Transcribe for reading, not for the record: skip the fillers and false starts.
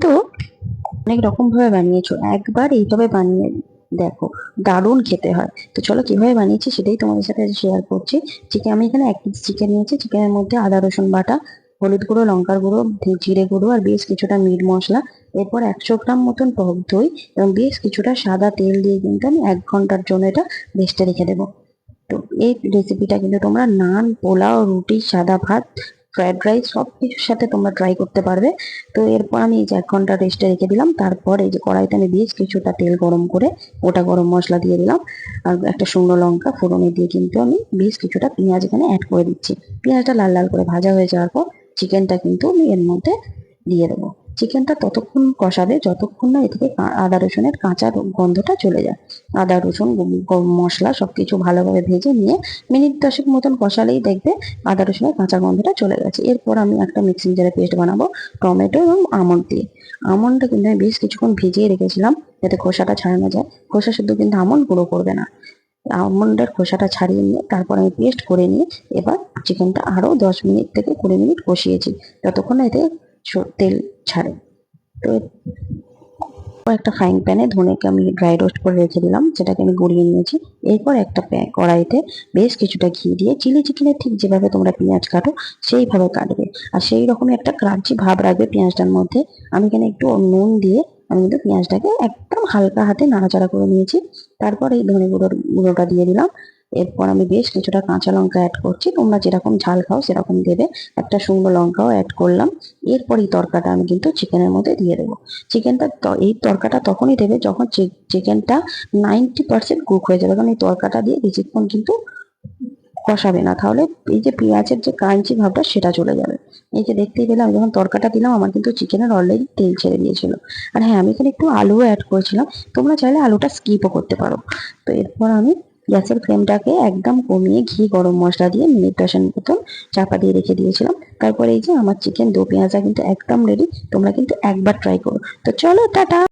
কিন্তু অনেক রকম ভাবে বানিয়েছো, একবার এইভাবে বানিয়ে দেখো, দারুণ খেতে হয়। তো চলো কিভাবে বানিয়েছি সেটাই তোমাদের সাথে শেয়ার করছি। আমি এখানে 1 কেজি চিকেন নিয়েছি। চিকেনের মধ্যে আদা রসুন বাটা, হলুদ গুঁড়ো, লঙ্কার গুঁড়ো, জিরে গুঁড়ো আর বেশ কিছুটা মিট মশলা, এরপর 100 গ্রাম মতন টক দই এবং বেশ কিছুটা সাদা তেল দিয়ে কিন্তু আমি 1 ঘন্টার জন্য এটা রেস্টে রেখে দেবো। তো এই রেসিপিটা কিন্তু তোমরা নান, পোলাও, রুটি, সাদা ভাত, ফ্রাইড রাইস সবকিছুর সাথে তোমরা ট্রাই করতে পারবে। তো এরপর আমি এই যে 1 ঘন্টা রেস্টে রেখে দিলাম। তারপর এই যে কড়াইতে আমি বেশ কিছুটা তেল গরম করে গোটা গরম মশলা দিয়ে দিলাম আর একটা শুকনো লঙ্কা ফোড়নে দিয়ে কিন্তু আমি বেশ কিছুটা পেঁয়াজ এখানে অ্যাড করে দিচ্ছি। পেঁয়াজটা লাল লাল করে ভাজা হয়ে যাওয়ার পর চিকেনটা কিন্তু আমি এর মধ্যে দিয়ে দেবো। চিকেনটা ততক্ষণ কষাবে যতক্ষণ না এ থেকে আদা রসুনের কাঁচা গন্ধটা চলে যায়। আদা রসুন মশলা সবকিছু ভালোভাবে ভেজে নিয়ে মিনিট 10 মতন কষালেই দেখবে আদা রসুনের কাঁচা গন্ধটা চলে গেছে। এরপর আমি একটা মিক্সিং জারে পেস্ট বানাবো টমেটো এবং আমন্ড দিয়ে। আমন্ডটা কিন্তু আমি বেশ কিছুক্ষণ ভিজিয়ে রেখেছিলাম যাতে খোসাটা ছাড়ানো যায়। খোসা শুদ্ধ কিন্তু আমন্ড গুঁড়ো করবে না। আমন্ডের খোসাটা ছাড়িয়ে নিয়ে তারপর আমি পেস্ট করে নিয়ে এবার চিকেনটা আরো 10 থেকে 20 মিনিট কষিয়েছি যতক্ষণ না এতে তেল ছাড়ে। তো একটা ফ্রাইং প্যানে ধনেকে আমি ড্রাই রোস্ট করে রেখে দিলাম, সেটাকে আমি গুঁড়িয়ে নিয়েছি। এরপর একটা কড়াইতে বেশ কিছুটা ঘি দিয়ে চিলি চিকেনের ঠিক যেভাবে তোমরা পেঁয়াজ কাটো সেইভাবে কাটবে আর সেই রকমই একটা ক্রাঞ্চি ভাব রাখবে পেঁয়াজটার মধ্যে। আমি এখানে একটু নুন দিয়ে আমি কিন্তু পেঁয়াজটাকে একদম হালকা হাতে নাড়াচাড়া করে নিয়েছি। তারপর এই ধনে গুঁড়োটা দিয়ে দিলাম। এরপর আমি বেশ কিছুটা কাঁচা লঙ্কা অ্যাড করছি, তোমরা যেরকম ঝাল খাও সেরকম দেবে। একটা শুকনো লঙ্কাও অ্যাড করলাম। এরপর এই তরকাটা আমি কিন্তু চিকেনের মধ্যে দিয়ে দেবো। চিকেনটা এই তরকাটা তখনই দেবে যখন চিকেনটা 90% কুক হয়ে যাবে, কারণ এই তরকাটা দিয়ে বেশিক্ষণ কিন্তু কষাবে না, তাহলে এই যে পেঁয়াজের যে ক্রাঞ্চি ভাবটা সেটা চলে যাবে। এই যে দেখতেই পেলাম যখন তরকাটা দিলাম আমার কিন্তু চিকেনের অলরেডি তেল ছেড়ে দিয়েছিল। আর হ্যাঁ, আমি এখানে একটু আলুও অ্যাড করেছিলাম, তোমরা চাইলে আলুটা স্কিপও করতে পারো। তো এরপর আমি গ্যাসের ফ্লেমটাকে একদম কমিয়ে ঘি গরম মশলা দিয়ে মিনিট 10 মতন চাপা দিয়ে রেখে দিয়েছিলাম। তারপরে এই যে আমার চিকেন দো পেঁয়াজা কিন্তু একদম রেডি। তোমরা কিন্তু একবার ট্রাই করো। তো চলো টাটা।